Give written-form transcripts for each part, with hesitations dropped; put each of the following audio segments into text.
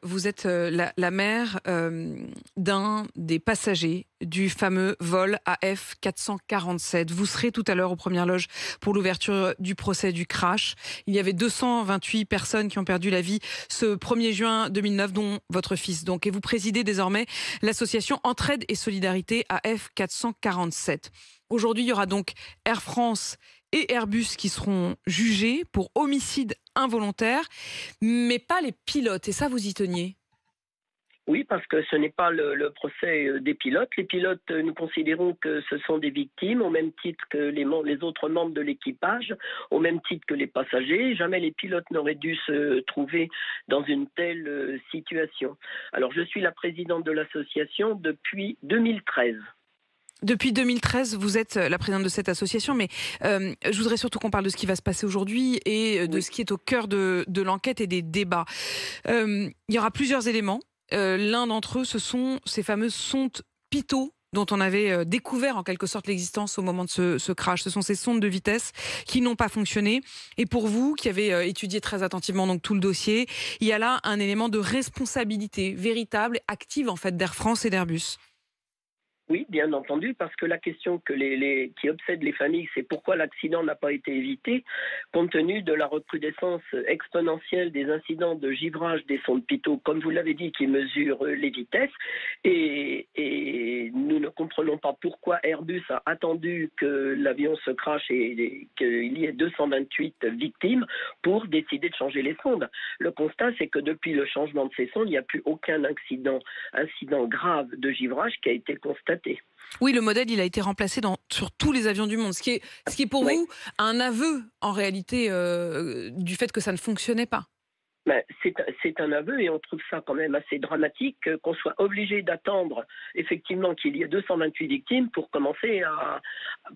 Vous êtes la mère d'un des passagers du fameux vol AF 447. Vous serez tout à l'heure aux premières loges pour l'ouverture du procès du crash. Il y avait 228 personnes qui ont perdu la vie ce 1er juin 2009, dont votre fils. Donc, et vous présidez désormais l'association Entraide et Solidarité AF 447. Aujourd'hui, il y aura donc Air France et Airbus qui seront jugés pour homicide involontaire, mais pas les pilotes. Et ça, vous y teniez? Oui, parce que ce n'est pas le procès des pilotes. Les pilotes, nous considérons que ce sont des victimes, au même titre que les autres membres de l'équipage, au même titre que les passagers. Jamais les pilotes n'auraient dû se trouver dans une telle situation. Alors, je suis la présidente de l'association depuis 2013. Depuis 2013, vous êtes la présidente de cette association, mais je voudrais surtout qu'on parle de ce qui va se passer aujourd'hui et de Oui. ce qui est au cœur de l'enquête et des débats. Il y aura plusieurs éléments. L'un d'entre eux, ce sont ces fameuses sondes Pitot dont on avait découvert en quelque sorte l'existence au moment de ce crash. Ce sont ces sondes de vitesse qui n'ont pas fonctionné. Et pour vous, qui avez étudié très attentivement donc tout le dossier, il y a là un élément de responsabilité véritable, active en fait d'Air France et d'Airbus. Oui, bien entendu, parce que la question qui obsède les familles, c'est pourquoi l'accident n'a pas été évité, compte tenu de la recrudescence exponentielle des incidents de givrage des sondes Pitot, comme vous l'avez dit, qui mesurent les vitesses. Et nous ne comprenons pas pourquoi Airbus a attendu que l'avion se crache et qu'il y ait 228 victimes pour décider de changer les sondes. Le constat, c'est que depuis le changement de ces sondes, il n'y a plus aucun incident grave de givrage qui a été constaté. Oui, le modèle, il a été remplacé sur tous les avions du monde. Ce qui est pour Oui. vous un aveu, en réalité, du fait que ça ne fonctionnait pas. Ben, c'est un aveu et on trouve ça quand même assez dramatique qu'on soit obligé d'attendre effectivement qu'il y ait 228 victimes pour commencer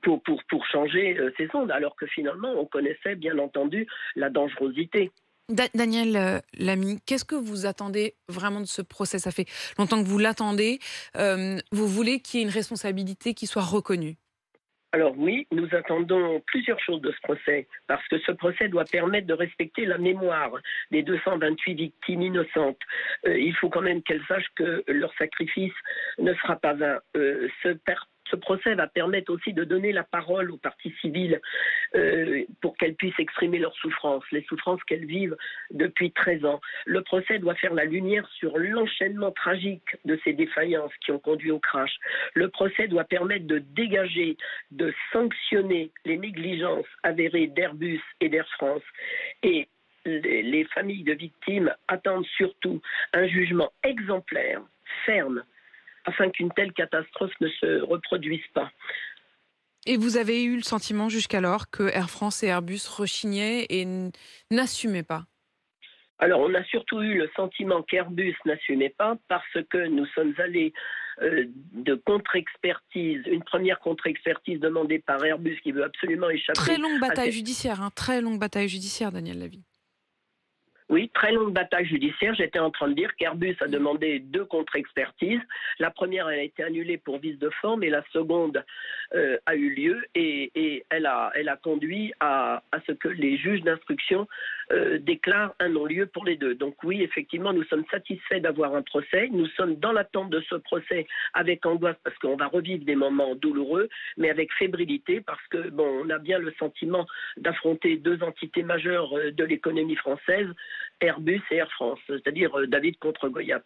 pour changer ces sondes, alors que finalement on connaissait bien entendu la dangerosité. Daniel Lamy, qu'est-ce que vous attendez vraiment de ce procès? Ça fait longtemps que vous l'attendez. Vous voulez qu'il y ait une responsabilité qui soit reconnue? Alors oui, nous attendons plusieurs choses de ce procès, parce que ce procès doit permettre de respecter la mémoire des 228 victimes innocentes. Il faut quand même qu'elles sachent que leur sacrifice ne sera pas vain. Ce procès va permettre aussi de donner la parole aux parties civiles pour qu'elles puissent exprimer leurs souffrances, les souffrances qu'elles vivent depuis 13 ans. Le procès doit faire la lumière sur l'enchaînement tragique de ces défaillances qui ont conduit au crash. Le procès doit permettre de dégager, de sanctionner les négligences avérées d'Airbus et d'Air France. Et les familles de victimes attendent surtout un jugement exemplaire, ferme, afin qu'une telle catastrophe ne se reproduise pas. Et vous avez eu le sentiment jusqu'alors que Air France et Airbus rechignaient et n'assumaient pas? Alors, on a surtout eu le sentiment qu'Airbus n'assumait pas parce que nous sommes allés de contre-expertise, une première contre-expertise demandée par Airbus qui veut absolument Très échapper longue à bataille cette... judiciaire, hein, très longue bataille judiciaire, Daniel Lamy. Oui, très longue bataille judiciaire. J'étais en train de dire qu'Airbus a demandé 2 contre-expertises. La première, elle a été annulée pour vice de forme et la seconde a eu lieu et elle a conduit à ce que les juges d'instruction déclarent un non-lieu pour les deux. Donc oui, effectivement, nous sommes satisfaits d'avoir un procès. Nous sommes dans l'attente de ce procès avec angoisse parce qu'on va revivre des moments douloureux, mais avec fébrilité parce que on a bien le sentiment d'affronter 2 entités majeures de l'économie française, Airbus et Air France, c'est-à-dire David contre Goliath.